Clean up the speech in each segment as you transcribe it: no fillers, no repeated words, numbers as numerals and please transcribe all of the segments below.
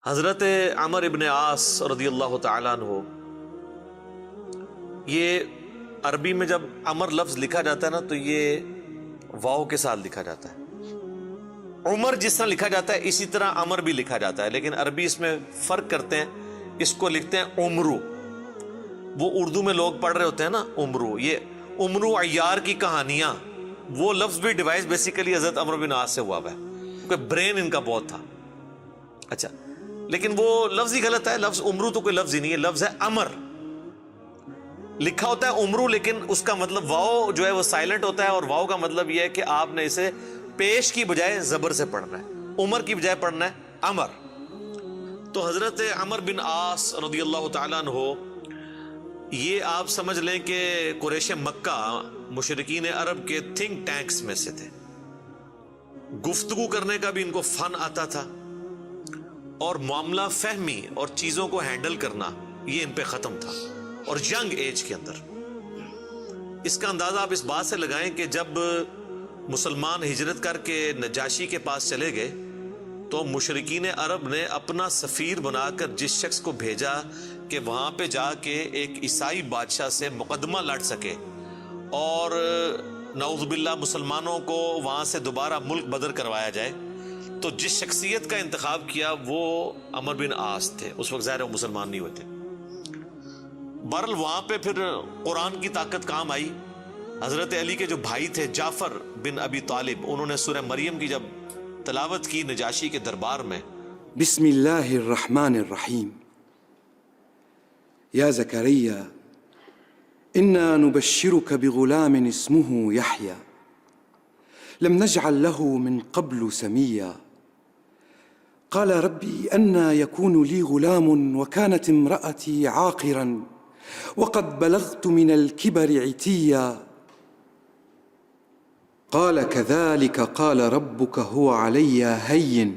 حضرت عمر ابن عاص رضی اللہ تعالیٰ عنہ، یہ عربی میں جب عمر لفظ لکھا جاتا ہے نا تو یہ واو کے ساتھ لکھا جاتا ہے۔ عمر جس طرح لکھا جاتا ہے اسی طرح عمر بھی لکھا جاتا ہے، لیکن عربی اس میں فرق کرتے ہیں، اس کو لکھتے ہیں عمرو۔ وہ اردو میں لوگ پڑھ رہے ہوتے ہیں نا عمرو، یہ عمرو عیار کی کہانیاں، وہ لفظ بھی ڈیوائس بیسیکلی حضرت عمر بن عاص سے ہوا ہوا ہے، کیونکہ برین ان کا بہت تھا۔ اچھا، لیکن وہ لفظ ہی غلط ہے، لفظ عمرو تو کوئی لفظ ہی نہیں ہے، لفظ ہے امر۔ لکھا ہوتا ہے عمرو لیکن اس کا مطلب واو جو ہے وہ سائلنٹ ہوتا ہے، اور واو کا مطلب یہ ہے کہ آپ نے اسے پیش کی بجائے زبر سے پڑھنا ہے، عمر کی بجائے پڑھنا ہے امر۔ تو حضرت عمر بن عاص رضی اللہ تعالیٰ عنہ، یہ آپ سمجھ لیں کہ قریش مکہ، مشرکین عرب کے تھنک ٹینکس میں سے تھے۔ گفتگو کرنے کا بھی ان کو فن آتا تھا، اور معاملہ فہمی اور چیزوں کو ہینڈل کرنا یہ ان پہ ختم تھا، اور ینگ ایج کے اندر۔ اس کا اندازہ آپ اس بات سے لگائیں کہ جب مسلمان ہجرت کر کے نجاشی کے پاس چلے گئے تو مشرکین عرب نے اپنا سفیر بنا کر جس شخص کو بھیجا کہ وہاں پہ جا کے ایک عیسائی بادشاہ سے مقدمہ لڑ سکے اور نعوذ باللہ مسلمانوں کو وہاں سے دوبارہ ملک بدر کروایا جائے، تو جس شخصیت کا انتخاب کیا وہ عمر بن عاص تھے۔ اس وقت ظاہر وہ مسلمان نہیں ہوئے تھے۔ بہرحال وہاں پہ پھر قرآن کی طاقت کام آئی۔ حضرت علی کے جو بھائی تھے جعفر بن ابی طالب، انہوں نے سورہ مریم کی جب تلاوت کی نجاشی کے دربار میں، بسم اللہ الرحمن الرحیم، یا زکریا انا نبشرک بغلام اسمه یحیی لم نجعل له من قبل سمیا قال ربی انا یکون لی غلام وكانت امرأتی عاقرا وقد بلغت من الكبر عتیا قال كذلك قال ربك هو علي هين۔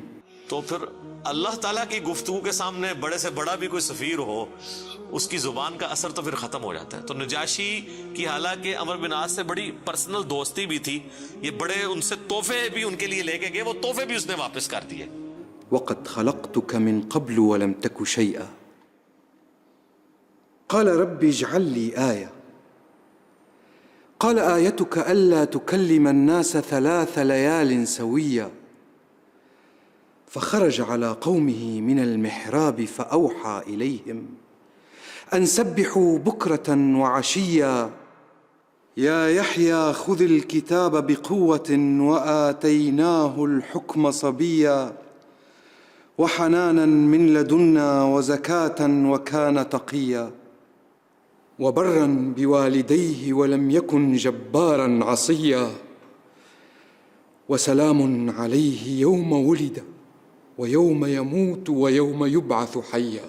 تو پھر اللہ تعالیٰ کی گفتگو کے سامنے بڑے سے بڑا بھی کوئی سفیر ہو، اس کی زبان کا اثر تو پھر ختم ہو جاتا ہے۔ تو نجاشی کی حالانکہ عمر بن عاص سے بڑی پرسنل دوستی بھی تھی، یہ بڑے ان سے تحفے بھی ان کے لیے لے کے گئے، وہ تحفے بھی اس نے واپس کر دیے۔ وقد خلقتك من قبل ولم تك شيئا قال رب اجعل لي آية قال آيتك ألا تكلم الناس 3 ليال سويا فخرج على قومه من المحراب فأوحى إليهم أن سبحوا بكرة وعشيا يا يحيى خذ الكتاب بقوة وآتيناه الحكم صبيا وحنانا من لدنا وزكاة وكان تقيا وبرا بوالديه ولم يكن جبارا عصيا وسلام عليه يوم ولد ويوم يموت ويوم يبعث حيا۔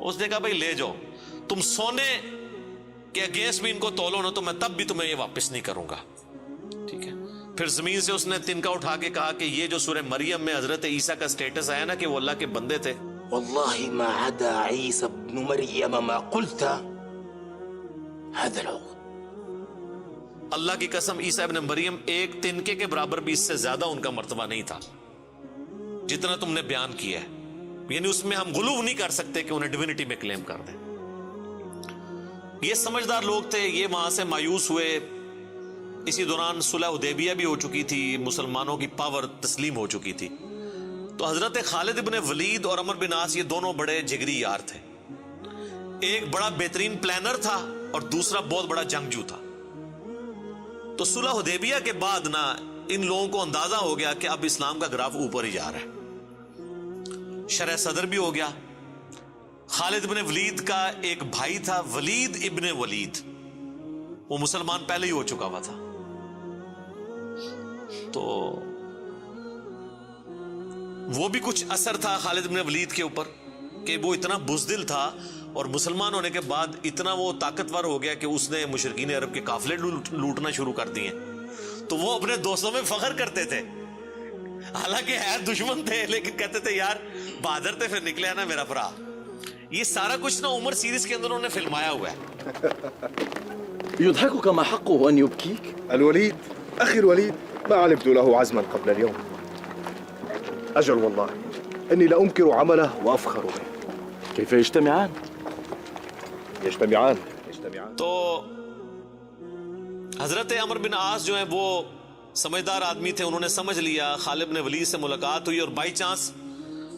اس نے کہا بھائی لے جاؤ، تم سونے کے اگینسٹ بھی ان کو تولو نا تو میں تب بھی تمہیں یہ واپس نہیں کروں گا، ٹھیک ہے۔ پھر زمین سے اس نے تنکا اٹھا کے کہا کہ یہ جو سورہ مریم میں حضرت عیسیٰ کا سٹیٹس آیا نا کہ وہ اللہ کے بندے تھے، والله ما عدا عيسى ابن مريم ما قلت هذا العقد، اللہ کی قسم عیسیٰ ابن مریم ایک تنکے کے برابر بھی اس سے زیادہ ان کا مرتبہ نہیں تھا جتنا تم نے بیان کیا ہے، یعنی اس میں ہم غلو نہیں کر سکتے کہ انہیں ڈیوینٹی میں کلیم کر دیں۔ یہ سمجھدار لوگ تھے، یہ وہاں سے مایوس ہوئے۔ اسی دوران صلح حدیبیہ بھی ہو چکی تھی، مسلمانوں کی پاور تسلیم ہو چکی تھی۔ تو حضرت خالد ابن ولید اور عمر بن عاص یہ دونوں بڑے جگری یار تھے، ایک بڑا بہترین پلانر تھا اور دوسرا بہت بڑا جنگجو تھا۔ تو صلح حدیبیہ کے بعد نا ان لوگوں کو اندازہ ہو گیا کہ اب اسلام کا گراف اوپر ہی جا رہا ہے، شرح صدر بھی ہو گیا۔ خالد ابن ولید کا ایک بھائی تھا ولید ابن ولید، وہ مسلمان پہلے ہی ہو چکا ہوا تھا۔ تو وہ بھی کچھ اثر تھا خالد بن ولید کے اوپر کہ وہ اتنا بزدل تھا، اور مسلمان ہونے کے بعد اتنا وہ طاقتور ہو گیا کہ اس نے مشرکین عرب کے قافلے لوٹنا شروع کر دیے۔ تو وہ اپنے دوستوں میں فخر کرتے تھے، حالانکہ ہے دشمن تھے لیکن کہتے تھے یار بہادر تھے، پھر نکلے نا میرا بھرا۔ یہ سارا کچھ نا عمر سیریز کے اندر انہوں نے فلمایا ہوا ہے۔ يضحكك ما حقه أن يبكيك؟ الوليد أخي الوليد ما علمت له عزما قبل اليوم. أجل والله إني لأنكر عمله وأفخر به. كيف يجتمعان؟ يجتمعان. تو حضرت عمر بن عاص جو ہیں وہ سمجھدار آدمی تھے. انہوں نے سمجھ لیا خالد بن ولید سے ملاقات ہوئی اور بائی چانس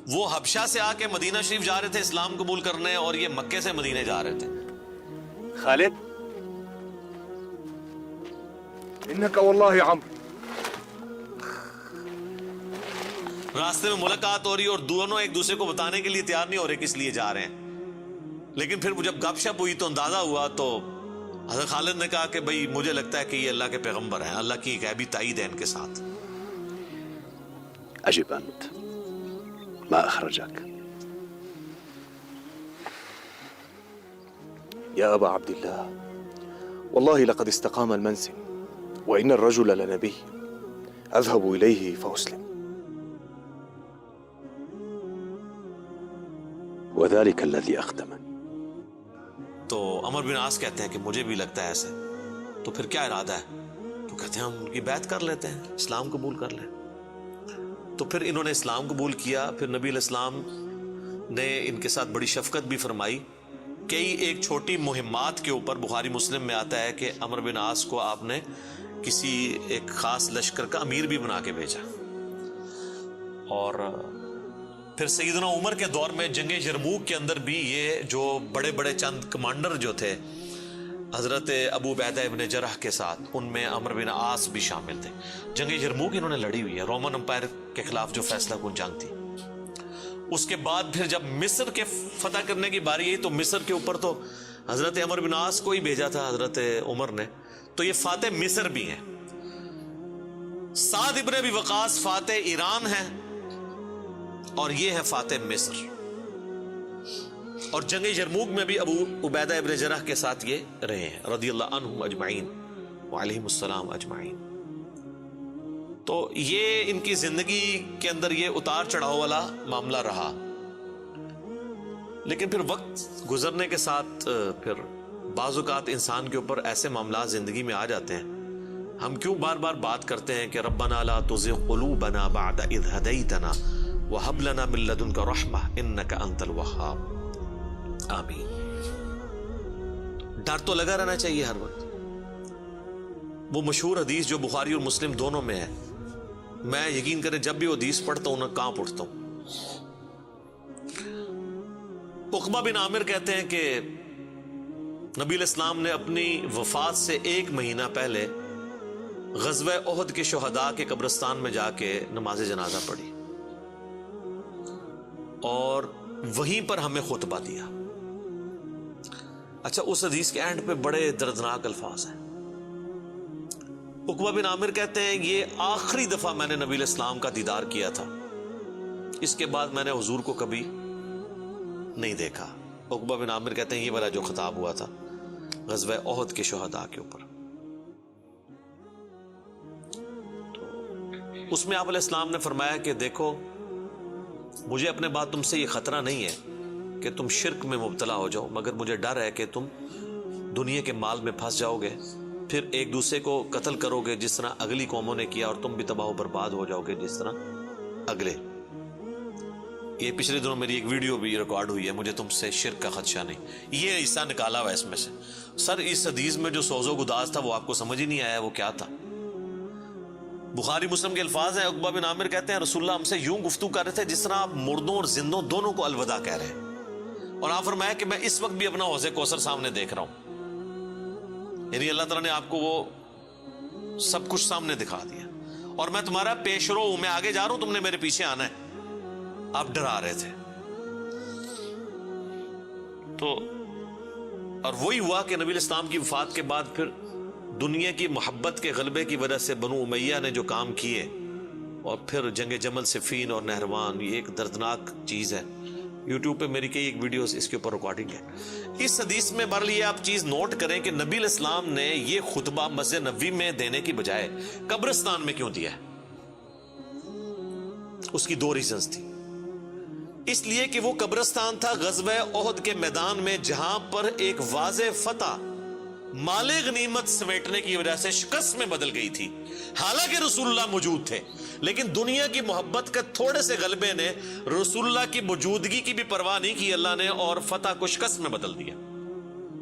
وہ حبشہ سے آ کے مدینہ شریف جا رہے تھے اسلام قبول کرنے, اور یہ مکے سے مدینے جا رہے تھے. خالد إنك والله عمرو. راستے میں ملاقات ہو رہی اور دونوں ایک دوسرے کو بتانے کے لیے تیار نہیں ہو رہے کس لیے جا رہے ہیں. لیکن پھر جب گپ شپ ہوئی تو اندازہ ہوا, تو حضرت خالد نے کہا کہ بھئی مجھے لگتا ہے کہ یہ اللہ کے پیغمبر ہیں, اللہ کی غیبی تائید ہے ان کے ساتھ. أجب أنت ما أخرجك يا أبا عبد الله. والله لقد استقام المنسم وإن الرجل لنبي أذهب إليه فأسلم. وذلك الذي أخدمني. تو عمر بن عاص کہتے ہیں کہ مجھے بھی لگتا ہے ایسے. تو پھر کیا ارادہ ہے؟ تو کہتے ہیں ہم ان کی بیعت کر لیتے ہیں, اسلام قبول کر لیں. تو پھر انہوں نے اسلام قبول کیا. پھر نبی علیہ السلام نے ان کے ساتھ بڑی شفقت بھی فرمائی. کئی ایک چھوٹی مہمات کے اوپر بخاری مسلم میں آتا ہے کہ عمر بن عاص کو آپ نے کسی ایک خاص لشکر کا امیر بھی بنا کے بھیجا. اور پھر سیدنا عمر کے دور میں جنگ یرموک کے اندر بھی یہ جو بڑے بڑے چند کمانڈر جو تھے حضرت ابو عبیدہ ابن جرح کے ساتھ, ان میں عمر بن عاص بھی شامل تھے. جنگ یرموک انہوں نے لڑی ہوئی ہے, رومن امپائر کے خلاف جو فیصلہ کن جنگ تھی. اس کے بعد پھر جب مصر کے فتح کرنے کی باری آئی تو مصر کے اوپر تو حضرت عمر بن عاص کو ہی بھیجا تھا حضرت عمر نے. تو یہ فاتح مصر بھی ہیں. سعد ابن ابی وقاص فاتح ایران ہیں اور یہ ہے فاتح مصر. اور جنگ یرموک میں بھی ابو عبیدہ ابن جرح کے ساتھ یہ رہے ہیں رضی اللہ عنہم اجمعین وعلیہم السلام اجمعین. تو یہ ان کی زندگی کے اندر یہ اتار چڑھاؤ والا معاملہ رہا. لیکن پھر وقت گزرنے کے ساتھ پھر بعض اوقات انسان کے اوپر ایسے معاملات زندگی میں آ جاتے ہیں. ہم کیوں بار بار بات کرتے ہیں کہ ربنا لا تزغ قلوبنا بعد اذ ہدیتنا وہب لنا من لدنک رحمہ انک انت الوہاب. آمین. ڈر تو لگا رہنا چاہیے ہر وقت. وہ مشہور حدیث جو بخاری اور مسلم دونوں میں ہے, میں یقین کریں جب بھی وہ حدیث پڑھتا ہوں نہ کانپ اٹھتا ہوں. عقبہ بن عامر کہتے ہیں کہ نبی علیہ السلام نے اپنی وفات سے 1 مہینہ پہلے غزوہ احد کے شہداء کے قبرستان میں جا کے نماز جنازہ پڑھی اور وہیں پر ہمیں خطبہ دیا. اچھا, اس حدیث کے اینڈ پہ بڑے دردناک الفاظ ہیں. عقبہ بن عامر کہتے ہیں یہ آخری دفعہ میں نے نبی علیہ السلام کا دیدار کیا تھا, اس کے بعد میں نے حضور کو کبھی نہیں دیکھا. عقبہ بن عامر کہتے ہیں یہ والا جو خطاب ہوا تھا غزوہ احد کے شہداء کے اوپر, تو اس میں آپ علیہ السلام نے فرمایا کہ دیکھو مجھے اپنے بعد تم سے یہ خطرہ نہیں ہے کہ تم شرک میں مبتلا ہو جاؤ, مگر مجھے ڈر ہے کہ تم دنیا کے مال میں پھنس جاؤ گے, پھر ایک دوسرے کو قتل کرو گے جس طرح اگلی قوموں نے کیا, اور تم بھی تباہ و برباد ہو جاؤ گے جس طرح اگلے. یہ پچھلے دنوں میری ایک ویڈیو بھی ریکارڈ ہوئی ہے, مجھے تم سے شرک کا خدشہ نہیں. یہ حصہ نکالا ہوا اس میں سے. سر اس حدیث میں جو سوز و گداز تھا وہ آپ کو سمجھ ہی نہیں آیا وہ کیا تھا. بخاری مسلم کے الفاظ ہیں. عقبہ بن عامر کہتے ہیں رسول اللہ ہم سے یوں گفتگو کر رہے تھے جس طرح آپ مردوں اور زندوں دونوں کو الوداع کہہ رہے ہیں, اور آپ فرمایا کہ میں اس وقت بھی اپنا حوض کوثر سامنے دیکھ رہا ہوں. یعنی اللہ تعالیٰ نے آپ کو وہ سب کچھ سامنے دکھا دیا, اور میں تمہارا پیش رو ہوں, میں آگے جا رہا ہوں, تم نے میرے پیچھے آنا ہے. آپ ڈرا رہے تھے. تو اور وہی ہوا کہ نبی علیہ السلام کی وفات کے بعد پھر دنیا کی محبت کے غلبے کی وجہ سے بنو امیہ نے جو کام کیے, اور پھر جنگ جمل صفین اور نہروان, یہ ایک دردناک چیز ہے. یوٹیوب پہ میری کئی ایک ویڈیوز اس کے اوپر ریکارڈنگ ہے. اس حدیث میں بہرحال یہ آپ چیز نوٹ کریں کہ نبی علیہ السلام نے یہ خطبہ مسجد نبوی میں دینے کی بجائے قبرستان میں کیوں دیا ہے؟ اس کی 2 ریزنز تھی. اس لیے کہ وہ قبرستان تھا غزوہ احد کے میدان میں, جہاں پر ایک واضح فتح مال غنیمت سمیٹنے کی وجہ سے شکست میں بدل گئی تھی. حالانکہ رسول اللہ موجود تھے, لیکن دنیا کی محبت کا تھوڑے سے غلبے نے رسول اللہ کی موجودگی کی بھی پرواہ نہیں کی اللہ نے، اور فتح کو شکست میں بدل دیا۔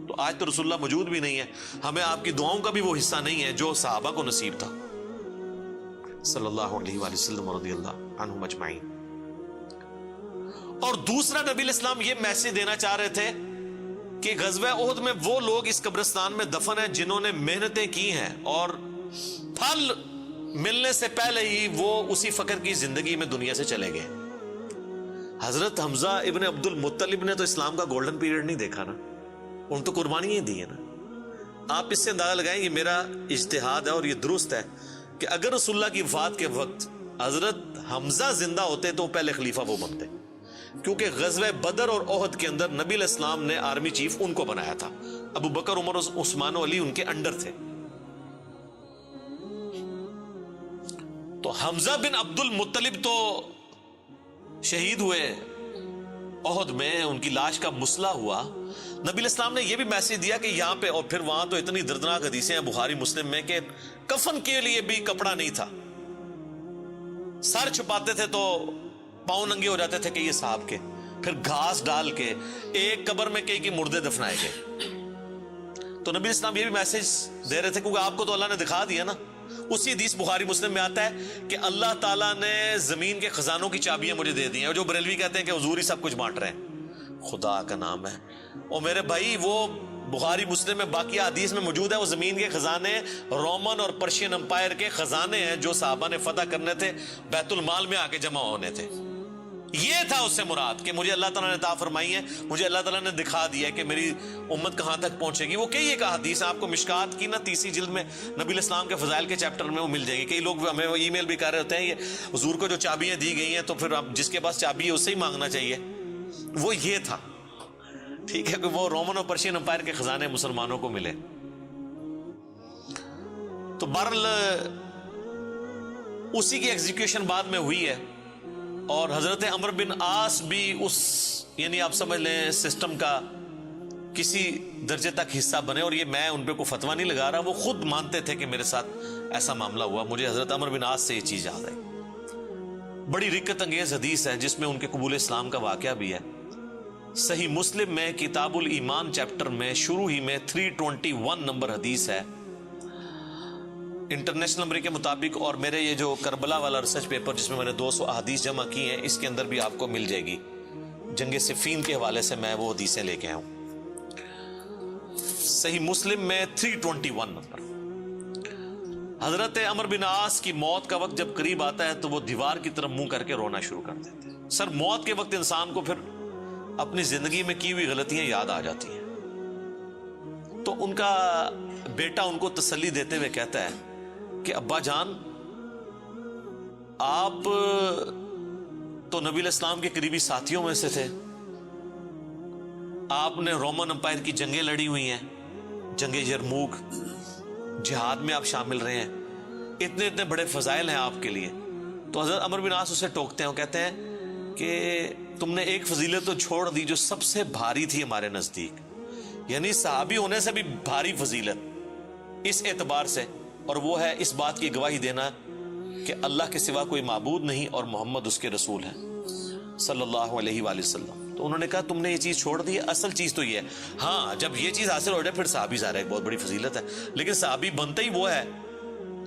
تو آج تو رسول اللہ موجود بھی نہیں ہے، ہمیں آپ کی دعاؤں کا بھی وہ حصہ نہیں ہے جو صحابہ کو نصیب تھا صلی اللہ علیہ وآلہ وسلم رضی اللہ عنہم اجمعین۔ اور دوسرا نبی علیہ السلام یہ میسج دینا چاہ رہے تھے کہ غزوہ احد میں وہ لوگ اس قبرستان میں دفن ہیں جنہوں نے محنتیں کی ہیں اور پھل ملنے سے پہلے ہی وہ اسی فقر کی زندگی میں دنیا سے چلے گئے۔ حضرت حمزہ ابن عبد المطلب نے تو اسلام کا گولڈن پیریڈ نہیں دیکھا نا، ان تو قربانیاں دی ہیں نا۔ آپ اس سے اندازہ لگائیں، یہ میرا اجتہاد ہے اور یہ درست ہے کہ اگر رسول اللہ کی وفات کے وقت حضرت حمزہ زندہ ہوتے تو پہلے خلیفہ وہ بنتے، کیونکہ غزوہ بدر اور احد کے اندر نبی علیہ السلام نے آرمی چیف ان کو بنایا تھا، ابو بکر عمر عثمان و علی ان کے انڈر تھے۔ تو حمزہ بن عبد المطلب تو شہید ہوئے احد میں، ان کی لاش کا مسئلہ ہوا۔ نبی علیہ السلام نے یہ بھی میسج دیا کہ یہاں پہ، اور پھر وہاں تو اتنی دردناک حدیثیں ہیں بخاری مسلم میں کہ کفن کے لیے بھی کپڑا نہیں تھا، سر چھپاتے تھے تو پاؤں ننگے ہو جاتے تھے کہ یہ صاحب کے، پھر گھاس ڈال کے ایک قبر میں کئی مردے دفنائے گئے۔ تو نبی اسلام یہ بھی میسج دے رہے تھے، کیونکہ آپ کو تو اللہ نے دکھا دیا نا۔ اسی حدیث بخاری مسلم میں آتا ہے کہ اللہ تعالیٰ نے زمین کے خزانوں کی چابیاں مجھے دے دی ہیں، اور جو بریلوی کہتے ہیں کہ حضور ہی سب کچھ بانٹ رہے ہیں، خدا کا نام ہے۔ اور میرے بھائی وہ بخاری مسلم میں باقی حدیث میں موجود ہے، وہ زمین کے خزانے رومن اور پرشین امپائر کے خزانے ہیں جو صحابہ نے فتح کرنے تھے، بیت المال میں آ کے جمع ہونے تھے۔ یہ تھا اس سے مراد کہ مجھے اللہ تعالیٰ نے عطا فرمائی ہے، مجھے اللہ تعالیٰ نے دکھا دیا ہے کہ میری امت کہاں تک پہنچے گی۔ وہ کئی ایک حدیث آپ کو مشکات کی نا 30 جلد میں نبی علیہ السلام کے فضائل کے چیپٹر میں وہ مل جائے گی۔ کئی لوگ ہمیں ای میل بھی کر رہے ہوتے ہیں، یہ حضور کو جو چابیاں دی گئی ہیں تو پھر اب جس کے پاس چابی ہے اس سے ہی مانگنا چاہیے۔ وہ یہ تھا، ٹھیک ہے، کہ وہ رومن اور پرشین امپائر کے خزانے مسلمانوں کو ملے۔ تو بہرحال اسی کی ایگزیکیوشن بعد میں ہوئی ہے، اور حضرت عمر بن عاص بھی اس، یعنی آپ سمجھ لیں سسٹم کا کسی درجے تک حصہ بنے، اور یہ میں ان پہ کوئی فتویٰ نہیں لگا رہا، وہ خود مانتے تھے کہ میرے ساتھ ایسا معاملہ ہوا۔ مجھے حضرت عمر بن عاص سے یہ چیز یاد آئی، بڑی رکت انگیز حدیث ہے جس میں ان کے قبول اسلام کا واقعہ بھی ہے۔ صحیح مسلم میں کتاب الایمان چیپٹر میں شروع ہی میں 321 نمبر حدیث ہے، انٹرنیشنل نمبر کے مطابق، اور میرے یہ جو کربلا والا ریسرچ پیپر جس میں میں نے 200 احادیث جمع کی ہیں، اس کے اندر بھی آپ کو مل جائے گی۔ جنگ صفین کے حوالے سے میں وہ حدیثیں لے کے آیا ہوں۔ صحیح مسلم میں 321 نمبر۔ حضرت عمر بن عاص کی موت کا وقت جب قریب آتا ہے تو وہ دیوار کی طرف منہ کر کے رونا شروع کر دیتے ہیں۔ سر موت کے وقت انسان کو پھر اپنی زندگی میں کی ہوئی غلطیاں یاد آ جاتی ہیں۔ تو ان کا بیٹا ان کو تسلی دیتے ہوئے کہتا ہے کہ ابا جان، آپ تو نبی علیہ السلام کے قریبی ساتھیوں میں سے تھے، آپ نے رومن امپائر کی جنگیں لڑی ہوئی ہیں، جنگ یرموک، جہاد میں آپ شامل رہے ہیں، اتنے اتنے بڑے فضائل ہیں آپ کے لیے۔ تو حضرت عمر بن عاص اسے ٹوکتے ہیں، وہ کہتے ہیں کہ تم نے ایک فضیلت تو چھوڑ دی جو سب سے بھاری تھی ہمارے نزدیک، یعنی صحابی ہونے سے بھی بھاری فضیلت اس اعتبار سے، اور وہ ہے اس بات کی گواہی دینا کہ اللہ کے سوا کوئی معبود نہیں اور محمد اس کے رسول ہیں صلی اللہ علیہ وآلہ وسلم۔ تو انہوں نے کہا تم نے یہ چیز چھوڑ دی ہے، اصل چیز تو یہ ہے، ہاں جب یہ چیز حاصل ہو جائے پھر صحابی ظاہر ہے ایک بہت بڑی فضیلت ہے، لیکن صحابی بنتا ہی وہ ہے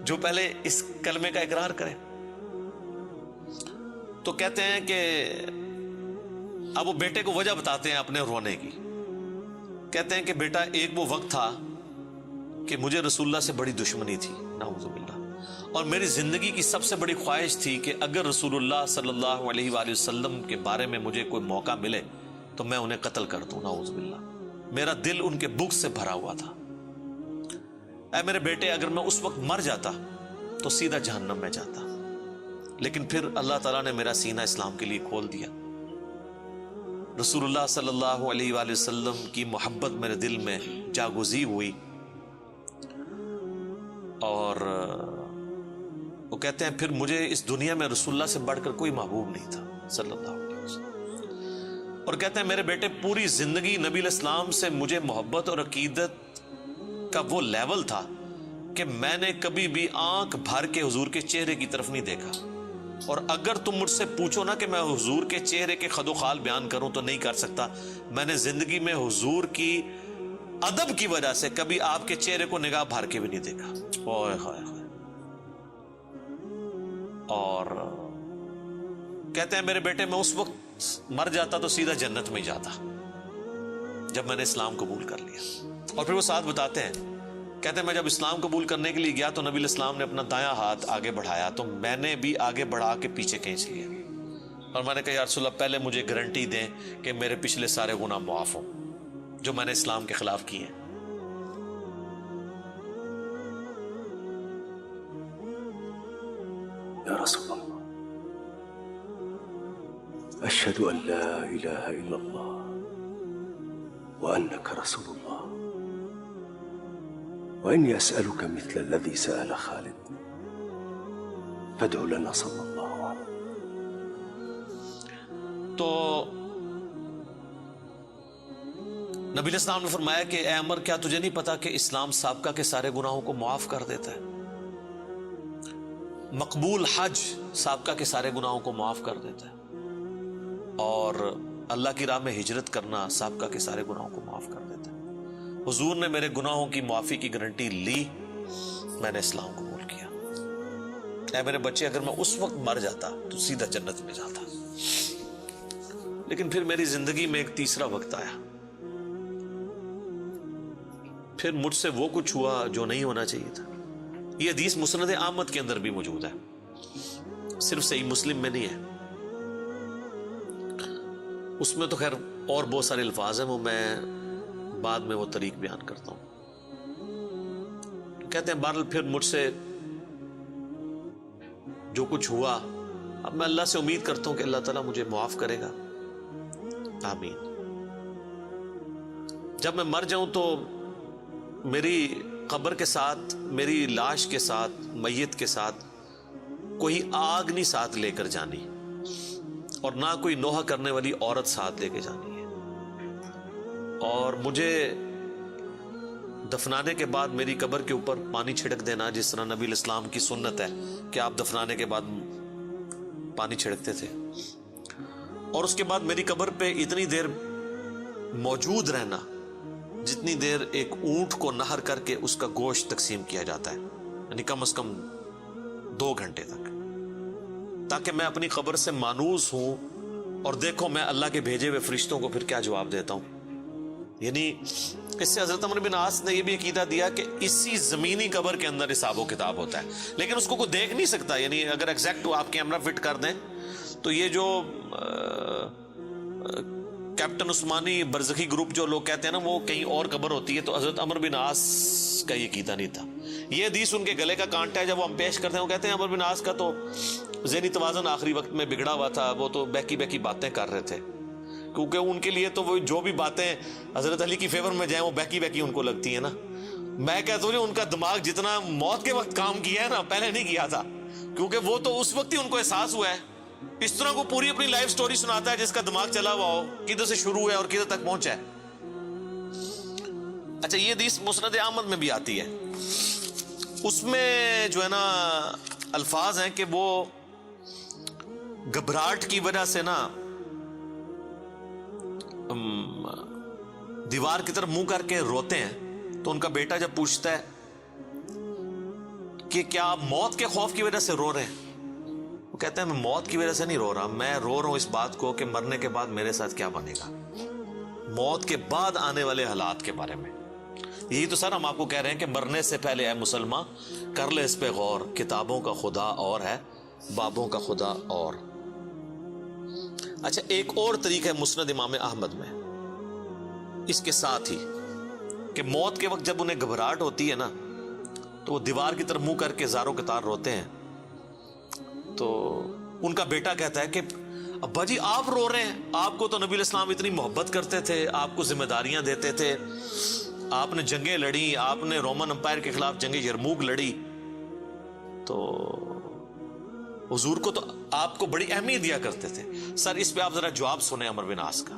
جو پہلے اس کلمے کا اقرار کرے۔ تو کہتے ہیں کہ اب وہ بیٹے کو وجہ بتاتے ہیں اپنے رونے کی، کہتے ہیں کہ بیٹا ایک وہ وقت تھا کہ مجھے رسول اللہ سے بڑی دشمنی تھی، نعوذ باللہ، اور میری زندگی کی سب سے بڑی خواہش تھی کہ اگر رسول اللہ صلی اللہ علیہ وآلہ وسلم کے بارے میں مجھے کوئی موقع ملے تو میں انہیں قتل کر دوں، نعوذ باللہ۔ میرا دل ان کے بغض سے بھرا ہوا تھا۔ اے میرے بیٹے، اگر میں اس وقت مر جاتا تو سیدھا جہنم میں جاتا، لیکن پھر اللہ تعالیٰ نے میرا سینہ اسلام کے لیے کھول دیا۔ رسول اللہ صلی اللہ علیہ وآلہ وسلم کی محبت میرے دل میں جاگزی ہوئی، اور وہ کہتے ہیں پھر مجھے اس دنیا میں رسول اللہ سے بڑھ کر کوئی محبوب نہیں تھا صلی اللہ علیہ وسلم۔ اور کہتے ہیں میرے بیٹے، پوری زندگی نبی علیہ السلام سے مجھے محبت اور عقیدت کا وہ لیول تھا کہ میں نے کبھی بھی آنکھ بھر کے حضور کے چہرے کی طرف نہیں دیکھا، اور اگر تم مجھ سے پوچھو نا کہ میں حضور کے چہرے کے خد و خال بیان کروں تو نہیں کر سکتا. میں نے زندگی میں حضور کی ادب کی وجہ سے کبھی آپ کے چہرے کو نگاہ بھر کے بھی نہیں دیکھا. اوئے ہائے ہائے. اور کہتے ہیں میرے بیٹے میں اس وقت مر جاتا تو سیدھا جنت میں جاتا جب میں نے اسلام قبول کر لیا. اور پھر وہ ساتھ بتاتے ہیں, کہتے ہیں میں جب اسلام قبول کرنے کے لیے گیا تو نبی علیہ السلام نے اپنا دایاں ہاتھ آگے بڑھایا تو میں نے بھی آگے بڑھا کے پیچھے کھینچ لیا, اور میں نے کہا یا رسول اللہ پہلے مجھے گارنٹی دیں کہ میرے پچھلے سارے گناہ معاف ہوں جو میں نے اسلام کے خلاف کیے ہیں. یا رسول اللہ اشہد ان لا الہ الا اللہ وانک رسول اللہ وإني أسألك مثل الذي سأل خالد فادع لنا صلی اللہ علیہ. تو نبی علیہ السلام نے فرمایا کہ اے عمر کیا تجھے نہیں پتا کہ اسلام سابقہ کے سارے گناہوں کو معاف کر دیتا ہے, مقبول حج سابقہ کے سارے گناہوں کو معاف کر دیتا ہے, اور اللہ کی راہ میں ہجرت کرنا سابقہ کے سارے گناہوں کو معاف کر دیتا ہے. حضور نے میرے گناہوں کی معافی کی گارنٹی لی, میں نے اسلام قبول کیا. اے میرے بچے اگر میں اس وقت مر جاتا تو سیدھا جنت میں جاتا. لیکن پھر میری زندگی میں ایک تیسرا وقت آیا, پھر مجھ سے وہ کچھ ہوا جو نہیں ہونا چاہیے تھا. یہ حدیث مسند احمد کے اندر بھی موجود ہے, صرف صحیح مسلم میں نہیں ہے. اس میں تو خیر اور بہت سارے الفاظ ہیں, وہ میں بعد میں وہ طریق بیان کرتا ہوں. کہتے ہیں بہرحال پھر مجھ سے جو کچھ ہوا, اب میں اللہ سے امید کرتا ہوں کہ اللہ تعالیٰ مجھے معاف کرے گا, آمین. جب میں مر جاؤں تو میری قبر کے ساتھ, میری لاش کے ساتھ, میت کے ساتھ کوئی آگ نہیں ساتھ لے کر جانی, اور نہ کوئی نوحہ کرنے والی عورت ساتھ لے کے جانی ہے. اور مجھے دفنانے کے بعد میری قبر کے اوپر پانی چھڑک دینا, جس طرح نبی علیہ السلام کی سنت ہے کہ آپ دفنانے کے بعد پانی چھڑکتے تھے. اور اس کے بعد میری قبر پہ اتنی دیر موجود رہنا جتنی دیر ایک اونٹ کو نہر کر کے اس کا گوشت تقسیم کیا جاتا ہے, یعنی کم از کم 2 گھنٹے تک, تاکہ میں اپنی قبر سے مانوس ہوں اور دیکھو میں اللہ کے بھیجے ہوئے فرشتوں کو پھر کیا جواب دیتا ہوں. یعنی اس سے حضرت عمر بن عاص نے یہ بھی عقیدہ دیا کہ اسی زمینی قبر کے اندر حساب و کتاب ہوتا ہے, لیکن اس کو کوئی دیکھ نہیں سکتا. یعنی اگر ایگزیکٹ آپ کیمرہ فٹ کر دیں تو یہ جو کیپٹن عثمانی برزخی گروپ جو لوگ کہتے ہیں نا وہ کہیں اور قبر ہوتی ہے, تو حضرت عمر بن عاص کا یہ عقیدہ نہیں تھا. یہ حدیث ان کے گلے کا کانٹا ہے, جب وہ ہم پیش کرتے ہیں وہ کہتے ہیں عمر بن عاص کا تو ذہنی توازن آخری وقت میں بگڑا ہوا تھا, وہ تو بہکی بہکی باتیں کر رہے تھے, کیونکہ ان کے لیے تو وہ جو بھی باتیں حضرت علی کی فیور میں جائیں وہ بہکی بہکی ان کو لگتی ہیں نا. میں کہتا ہوں ان کا دماغ جتنا موت کے وقت کام کیا ہے نا پہلے نہیں کیا تھا, کیونکہ وہ تو اس وقت ہی ان کو احساس ہوا ہے. اس طرح کو پوری اپنی لائف سٹوری سناتا ہے جس کا دماغ چلا ہوا ہو, کدھر سے شروع ہے اور کدھر تک پہنچا ہے. اچھا یہ حدیث مسند احمد میں بھی آتی ہے, اس میں جو ہے نا الفاظ ہیں کہ وہ گھبراہٹ کی وجہ سے نا دیوار کی طرف منہ کر کے روتے ہیں. تو ان کا بیٹا جب پوچھتا ہے کہ کیا آپ موت کے خوف کی وجہ سے رو رہے ہیں, وہ کہتے ہیں میں موت کی وجہ سے نہیں رو رہا, میں رو رہا ہوں اس بات کو کہ مرنے کے بعد میرے ساتھ کیا بنے گا, موت کے بعد آنے والے حالات کے بارے میں. یہی تو سر ہم آپ کو کہہ رہے ہیں کہ مرنے سے پہلے اے مسلمان کر لے اس پہ غور, کتابوں کا خدا اور ہے, بابوں کا خدا اور. اچھا ایک اور طریقہ ہے مسند امام احمد میں اس کے ساتھ ہی کہ موت کے وقت جب انہیں گھبراہٹ ہوتی ہے نا تو وہ دیوار کی طرف منہ کر کے زاروں قطار روتے ہیں. تو ان کا بیٹا کہتا ہے کہ ابا جی آپ رو رہے ہیں, آپ کو تو نبی علیہ السلام اتنی محبت کرتے تھے, آپ کو ذمہ داریاں دیتے تھے, آپ نے جنگیں لڑی, آپ نے رومن امپائر کے خلاف جنگ یرموک لڑی, تو حضور کو تو آپ کو بڑی اہمیت دیا کرتے تھے. سر اس پہ آپ ذرا جواب سنیں عمر بن عاص کا.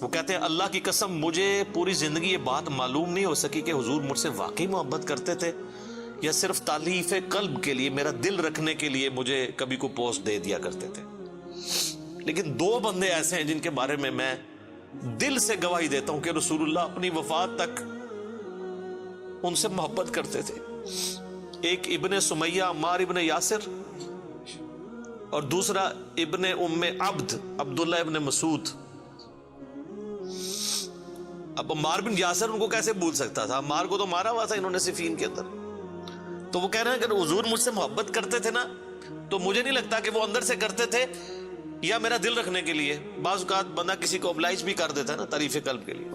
وہ کہتے ہیں اللہ کی قسم مجھے پوری زندگی یہ بات معلوم نہیں ہو سکی کہ حضور مجھ سے واقعی محبت کرتے تھے یا صرف تالیف قلب کے لیے، میرا دل رکھنے کے لیے مجھے کبھی کو پوسٹ دے دیا کرتے تھے. لیکن 2 بندے ایسے ہیں جن کے بارے میں دل سے گواہی دیتا ہوں کہ رسول اللہ اپنی وفات تک ان سے محبت کرتے تھے. ایک ابن سمیہ عمار ابن یاسر، اور دوسرا ابن ام عبد عبداللہ ابن مسعود. اب عمار بن یاسر ان کو کیسے بھول سکتا تھا؟ عمار کو تو مارا ہوا تھا انہوں نے صفین کے اندر. تو وہ کہہ رہے ہیں کہ حضور مجھ سے محبت کرتے تھے نا، تو مجھے نہیں لگتا کہ وہ اندر سے کرتے تھے یا میرا دل رکھنے کے لیے. بعض اوقات بندہ کسی کو ابلائش بھی کر دیتا ہے نا تعریف قلب کے لیے.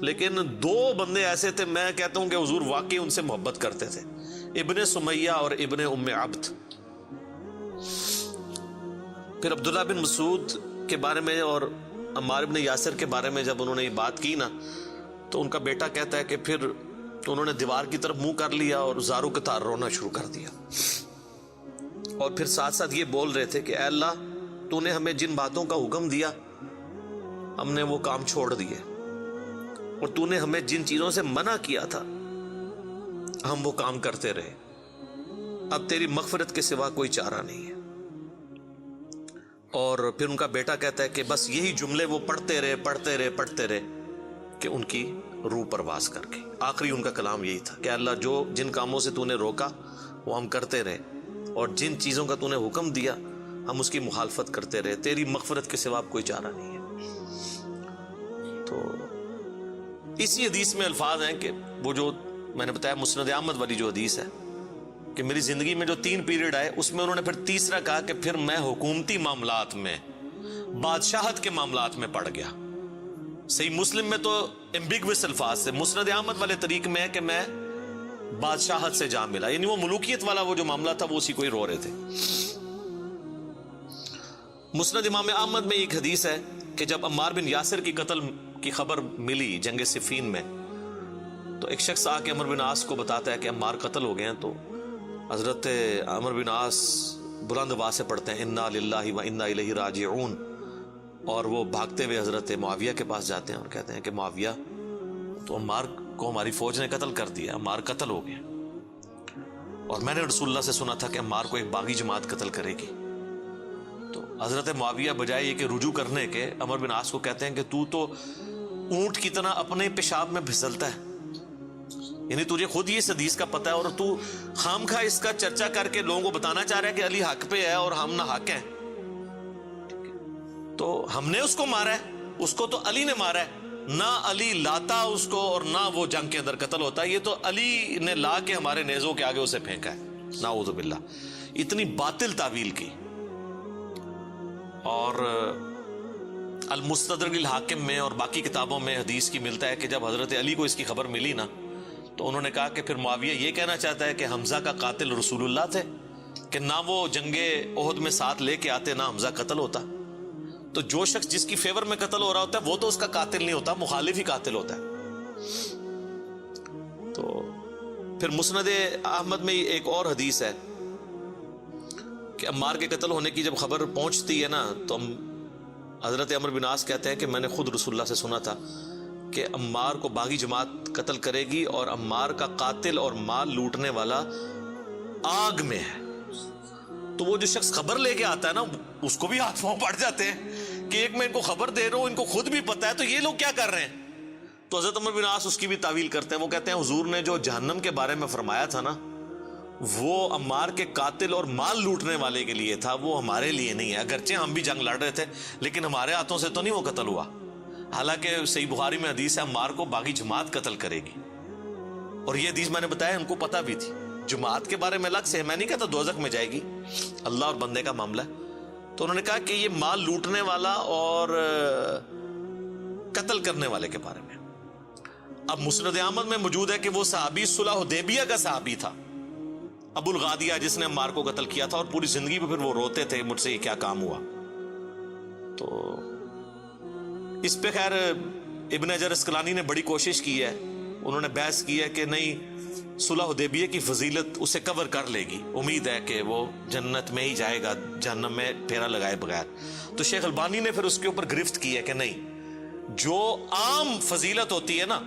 لیکن 2 بندے ایسے تھے، میں کہتا ہوں کہ حضور واقعی ان سے محبت کرتے تھے، ابن سمیہ اور ابن ام عبد. پھر عبداللہ بن مسعود کے بارے میں اور عمار بن یاسر کے بارے میں جب انہوں نے یہ بات کی نا، تو ان کا بیٹا کہتا ہے کہ پھر انہوں نے دیوار کی طرف منہ کر لیا اور زاروں کے تار رونا شروع کر دیا. اور پھر ساتھ ساتھ یہ بول رہے تھے کہ اے اللہ، تو نے ہمیں جن باتوں کا حکم دیا ہم نے وہ کام چھوڑ دیے، اور تو نے ہمیں جن چیزوں سے منع کیا تھا ہم وہ کام کرتے رہے. اب تیری مغفرت کے سوا کوئی چارہ نہیں ہے. اور پھر ان کا بیٹا کہتا ہے کہ بس یہی جملے وہ پڑھتے رہے کہ ان کی روح پرواز کر گئی. آخری ان کا کلام یہی تھا کہ اللہ، جو جن کاموں سے تو نے روکا وہ ہم کرتے رہے، اور جن چیزوں کا تو نے حکم دیا ہم اس کی مخالفت کرتے رہے، تیری مغفرت کے سوا کوئی چارہ نہیں ہے. تو اسی حدیث میں الفاظ ہیں کہ وہ جو میں نے بتایا مسند احمد والی جو حدیث ہے کہ میری زندگی میں جو 3 پیریڈ آئے، اس میں انہوں نے پھر تیسرا کہا کہ پھر میں حکومتی معاملات میں، بادشاہت کے معاملات میں پڑ گیا. صحیح مسلم میں تو ایمبیگوس الفاظ سے، مسند احمد والے طریق میں ہے کہ میں بادشاہت سے جا ملا، یعنی وہ ملوکیت والا وہ جو معاملہ تھا وہ اسی کو ہی رو رہے تھے. مسند امام احمد میں ایک حدیث ہے کہ جب عمار بن یاسر کی قتل کی خبر ملی جنگ صفین میں، تو ایک شخص آ کے عمر بن عاص کو بتاتا ہے کہ عمار قتل ہو گئے ہیں. تو حضرت عمر بن عاص بلند آواز سے پڑھتے ہیں انا للہ و انا الیہ راجعون، اور وہ بھاگتے ہوئے حضرت معاویہ کے پاس جاتے ہیں اور کہتے ہیں کہ معاویہ، تو عمار کو ہماری فوج نے قتل کر دیا، عمار قتل ہو گئے، اور میں نے رسول اللہ سے سنا تھا کہ عمار کو ایک باغی جماعت قتل کرے گی. تو حضرت معاویہ بجائے یہ کہ رجوع کرنے کے، عمر بن عاص کو کہتے ہیں کہ تو اونٹ کی طرح اپنے پیشاب میں پھسلتا ہے، یعنی تجھے خود یہ اس حدیث کا پتہ ہے اور تو خام خواہ اس کا چرچا کر کے لوگوں کو بتانا چاہ رہا ہے کہ علی حق پہ ہے اور ہم نہ حق ہیں. تو ہم نے اس کو مارا ہے، اس کو تو علی نے مارا ہے، نہ علی لاتا اس کو اور نہ وہ جنگ کے اندر قتل ہوتا ہے، یہ تو علی نے لا کے ہمارے نیزوں کے آگے اسے پھینکا ہے. نعوذ باللہ، اتنی باطل تعویل کی. اور المستدرک الحاکم میں اور باقی کتابوں میں حدیث کی ملتا ہے کہ جب حضرت علی کو اس کی خبر ملی نا، تو انہوں نے کہا کہ پھر معاویہ یہ کہنا چاہتا ہے کہ حمزہ کا قاتل رسول اللہ تھے، کہ نہ وہ جنگ احد میں ساتھ لے کے آتے نہ حمزہ قتل ہوتا. تو جو شخص جس کی فیور میں قتل ہو رہا ہوتا ہے وہ تو اس کا قاتل نہیں ہوتا، مخالف ہی قاتل ہوتا ہے. تو پھر مسند احمد میں ایک اور حدیث ہے کہ عمار کے قتل ہونے کی جب خبر پہنچتی ہے نا، تو حضرت عمر بن عاص کہتے ہیں کہ میں نے خود رسول اللہ سے سنا تھا کہ عمار کو باغی جماعت قتل کرے گی، اور عمار کا قاتل اور مال لوٹنے والا آگ میں ہے. تو وہ جو شخص خبر لے کے آتا ہے نا، اس کو بھی ہاتھ پاؤں پڑ جاتے ہیں کہ ایک میں ان کو خبر دے رہا ہوں، ان کو خود بھی پتا ہے، تو یہ لوگ کیا کر رہے ہیں. تو حضرت عمر بن عاص اس کی بھی تعویل کرتے ہیں. وہ کہتے ہیں حضور نے جو جہنم کے بارے میں فرمایا تھا نا، وہ عمار کے قاتل اور مال لوٹنے والے کے لیے تھا، وہ ہمارے لیے نہیں ہے. اگرچہ ہم بھی جنگ لڑ رہے تھے لیکن ہمارے ہاتھوں سے تو نہیں وہ قتل ہوا. حالانکہ صحیح بخاری میں حدیث ہے عمار کو باغی جماعت قتل کرے گی، اور یہ حدیث میں نے بتایا ان کو پتہ بھی تھی. جماعت کے بارے میں الگ سے میں نہیں کہتا دوزخ میں جائے گی، اللہ اور بندے کا معاملہ ہے. تو انہوں نے کہا کہ یہ مال لوٹنے والا اور قتل کرنے والے کے بارے میں. اب مسند احمد میں موجود ہے کہ وہ صحابی صلح حدیبیہ کا صحابی تھا، ابو الغادیہ، جس نے عمار کو قتل کیا تھا، اور پوری زندگی پہ پھر وہ روتے تھے مجھ سے یہ کیا کام ہوا. تو اس پہ خیر ابن حجر اسقلانی نے بڑی کوشش کی ہے، انہوں نے بحث کی ہے کہ نہیں، صلح حدیبیہ کی فضیلت اسے کور کر لے گی، امید ہے کہ وہ جنت میں ہی جائے گا جہنم میں پھیرا لگائے بغیر. تو شیخ البانی نے پھر اس کے اوپر گرفت کی ہے کہ نہیں، جو عام فضیلت ہوتی ہے نا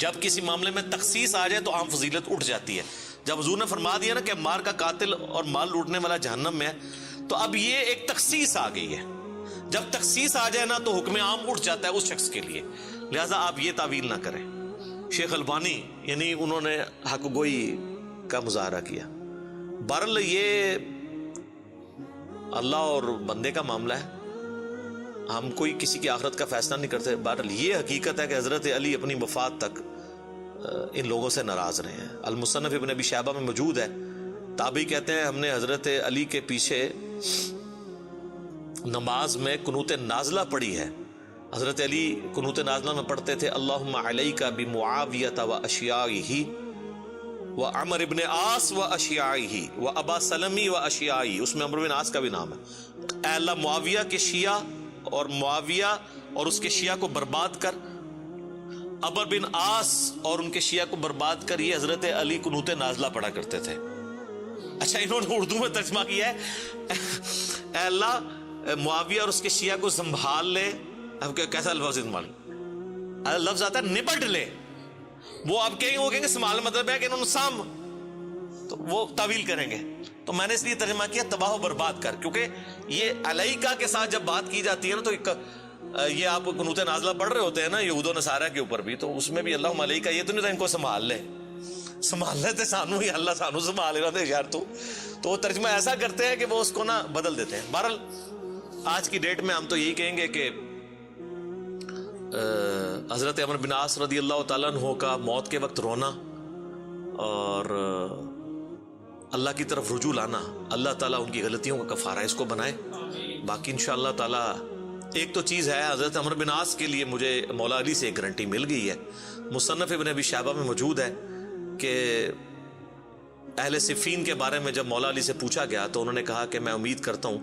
جب کسی معاملے میں تخصیص آ جائے تو عام فضیلت اٹھ جاتی ہے. جب حضور نے فرما دیا نا کہ مار کا قاتل اور مال لوٹنے والا جہنم میں ہے، تو اب یہ ایک تخصیص آ گئی ہے. جب تخصیص آ جائے نا تو حکم عام اٹھ جاتا ہے اس شخص کے لیے. لہٰذا آپ یہ تعویل نہ کریں. شیخ البانی یعنی انہوں نے حق گوئی کا مظاہرہ کیا. بہرحال یہ اللہ اور بندے کا معاملہ ہے، ہم کوئی کسی کی آخرت کا فیصلہ نہیں کرتے. بہرحال یہ حقیقت ہے کہ حضرت علی اپنی وفات تک ان لوگوں سے ناراض رہے ہیں. المصنف ابن ابی شیبہ میں موجود ہے. تابعی کہتے ہیں ہم نے حضرت علی کے پیچھے نماز میں قنوت نازلہ پڑھی ہے. حضرت علی قنوت نازلہ میں پڑھتے تھے اللہم علیک بمعاویۃ و اشیاعہ و عمر ابن عاص و اشیاعہ و ابا سلمی و اشیاعہ. اس میں عمر بن عاص کا بھی نام ہے. اے اللہ معاویہ کے شیعہ اور معاویہ اور اس کے شیعہ کو برباد کر، عمر بن عاص اور ان کے شیعہ کو برباد کر. یہ حضرت علی قنوت نازلہ پڑھا کرتے تھے. اچھا انہوں نے اردو میں ترجمہ کیا ہے اے اللہ معاویہ اور اس کے شیعہ کو سنبھال لے. اب کیسا لفظ استعمال؟ لفظ آتا ہے نپٹ لے. وہ آپ کہیں گے سنبھال مطلب ہے کہ انہوں نے سام، تو وہ تعویل کریں گے. تو میں نے اس لیے ترجمہ کیا تباہ و برباد کر، کیونکہ یہ علیکہ کے ساتھ جب بات کی جاتی ہے نا تو یہ آپ قنوت نازلہ پڑھ رہے ہوتے ہیں نا یہود و نصارہ کے اوپر بھی، تو اس میں بھی اللہم علیکہ یہ تو نہیں تھا ان کو سنبھال لے. سنبھال لیتے سانو ہی اللہ سانو سنبھال رہا تھے یار. تو وہ ترجمہ ایسا کرتے ہیں کہ وہ اس کو نا بدل دیتے ہیں. بہرحال آج کی ڈیٹ میں ہم تو یہی کہیں گے کہ حضرت عمر بن عاص رضی اللہ تعالیٰ عنہ کا موت کے وقت رونا اور اللہ کی طرف رجوع لانا، اللہ تعالیٰ ان کی غلطیوں کا کفارہ اس کو بنائے. باقی انشاءاللہ تعالیٰ ایک تو چیز ہے، حضرت عمر بن عاص کے لیے مجھے مولا علی سے ایک گارنٹی مل گئی ہے. مصنف ابن ابی شیبہ میں موجود ہے کہ اہل صفین کے بارے میں جب مولا علی سے پوچھا گیا تو انہوں نے کہا کہ میں امید کرتا ہوں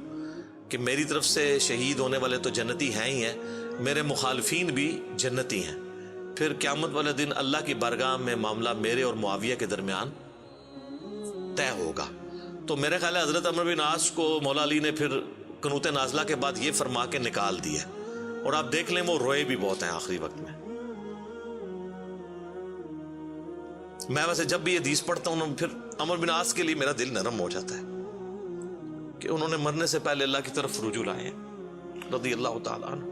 کہ میری طرف سے شہید ہونے والے تو جنتی ہیں ہی ہیں، میرے مخالفین بھی جنتی ہیں. پھر قیامت والے دن اللہ کی بارگاہ میں معاملہ میرے اور معاویہ کے درمیان طے ہوگا. تو میرے خیال ہے حضرت عمر بن عاص کو مولا علی نے پھر قنوت نازلہ کے بعد یہ فرما کے نکال دیا، اور آپ دیکھ لیں وہ روئے بھی بہت ہیں آخری وقت میں. میں ویسے جب بھی یہ حدیث پڑھتا ہوں پھر عمر بن عاص کے لیے میرا دل نرم ہو جاتا ہے کہ انہوں نے مرنے سے پہلے اللہ کی طرف رجوع لائے ہیں رضی اللہ تعالیٰ عنہ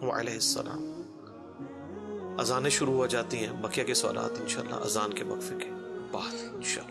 وعلیہ السلام. اذانیں شروع ہو جاتی ہیں، بقیہ کے سوالات انشاءاللہ اذان کے وقفے کے بعد انشاءاللہ.